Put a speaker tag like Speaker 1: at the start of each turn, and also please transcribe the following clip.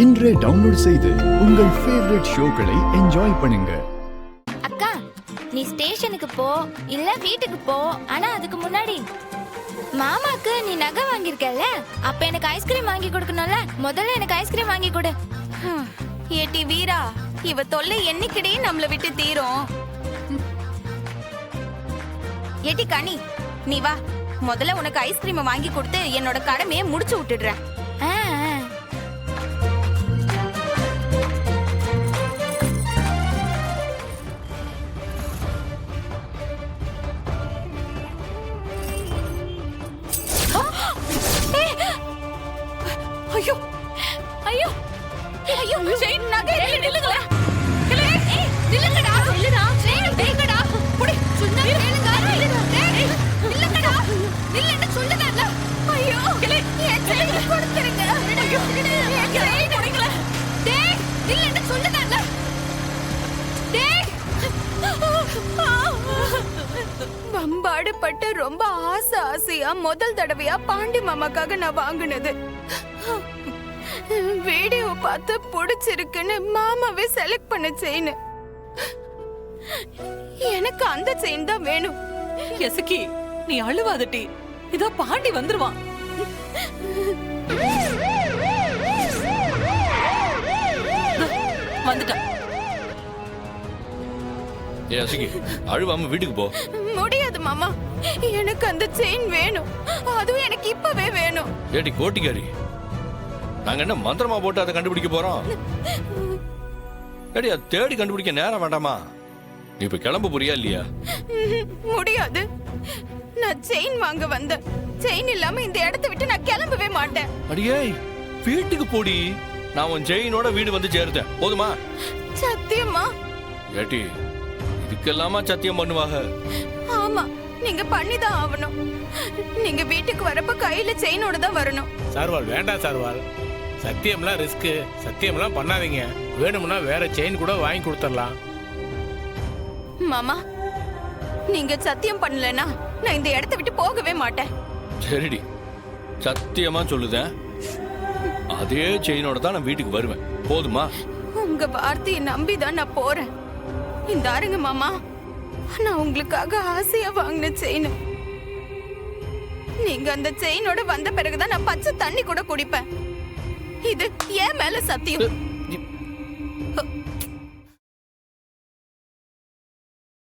Speaker 1: இன்றே டவுன்லோட் செய்து உங்கள் ஃபேவரட் ஷோக்களை என்ஜாய் பண்ணுங்க.
Speaker 2: அக்கா, நீ ஸ்டேஷனுக்கு போ இல்ல வீட்டுக்கு போ. ஆனா அதுக்கு முன்னாடி மாமாக்கு நீ நகை வாங்கியிருக்கல, அப்ப எனக்கு ஐஸ்கிரீம் வாங்கி கொடுக்கணும்ல. முதல்ல எனக்கு ஐஸ்கிரீம் வாங்கி கொடு.
Speaker 3: ஏட்டி வீரா, இவ தொல்லை என்னைக்கிடே நம்மள விட்டு தீரும். ஏட்டி கனி, நீ வா, முதல்ல உனக்கு ஐஸ்கிரீம் வாங்கி கொடுத்து என்னோட கடமையை முடிச்சு விட்டுடுறேன்.
Speaker 2: ஆ, ஆ.
Speaker 3: ஐயோ ஐயோ ஐயோ, செயின் நகை நில்லுங்களே. நில்லுங்கடா, நில்லுடா, நில்லுங்கடா. புடி, சொன்னா கேளுங்க. நில்லுங்கடா, நில்லுன்னு சொல்லுதல்ல. ஐயோ, என் செயின் கொடுத்துருங்க. ஐயோ, என் செயின் கொடுங்கல. டேய், நில்லுன்னு சொல்லுதல்ல. டேய், வம்பாடு பட்டு ரொம்ப ஆசையா முதல் தடவையா பாண்டி மாமாக்காக நான் வாங்கினது. வீடியோ பார்த்து பிடிச்சிருக்குன்னு மாமாவே செலக்ட் பண்ண செயின். எனக்கு அந்த செயின் தான் வேணும்.
Speaker 4: எசக்கி, நீ அழுவாதட்டி, இதோ பாண்டி வந்துருவான். வந்துட்டான்.
Speaker 5: எசக்கி, அழுவாம வீட்டுக்கு போ.
Speaker 3: முடியாது மாமா, எனக்கு அந்த செயின் வேணும். அதுவும் எனக்கு இப்பவே வேணும்.
Speaker 5: ஏடி கோட்டிக்காரி, நாங்க என்ன மந்திரமா போட்டு அதை கண்டுபிடிக்க போறோம்? ஏடி, அதை தேடி கண்டுபிடிக்க நேரம் வேண்டாமா? நீ இப்ப கிளம்ப போறியா இல்லையா?
Speaker 3: முடியாது, நான் செயின் வாங்க வந்தேன். செயின் இல்லாம இந்த இடத்தை விட்டு நான் கிளம்பவே மாட்டேன்.
Speaker 5: அடியே, வீட்டுக்கு போடி. நான் உன் ஜெயினோட வீடு வந்து சேர்த்தேன், போதுமா?
Speaker 3: சத்தியமா?
Speaker 5: ஏட்டி, இதுக்கெல்லாமா சத்தியம் பண்ணுவாங்க?
Speaker 3: ஆமா, நீங்க பண்ணிதான் ஆகணும். நீங்க வீட்டுக்கு வரப்ப கையில செயினோட தான் வரணும்.
Speaker 6: சார்வால் வேண்டாம் சார்வால், சத்தியம்லாம் ரிஸ்க். சத்தியம்லாம் பண்ணாதீங்க. வேணும்னா வேற செயின் கூட வாங்கி கொடுத்துடலாம்.
Speaker 3: மாமா, நீங்க சத்தியம் பண்ணலனா நான் இந்த இடத்தை விட்டு போகவே மாட்டேன்.
Speaker 5: சரிடி, சத்தியமா சொல்லுதேன், அதே செயினோட தான் நான் வீட்டுக்கு வருவேன், போதுமா?
Speaker 3: உங்க வார்த்தையை நம்பிதான் நான் போறேன். இந்த ஆருங்க மாமா, நான் உங்களுக்காக ஆசையா வாங்கின செயின். நீங்க அந்த செயினோட வந்த பிறகுதான் நான் பச்சை தண்ணி கூட குடிப்பேன். இது ஏன் மேல சத்தியம்.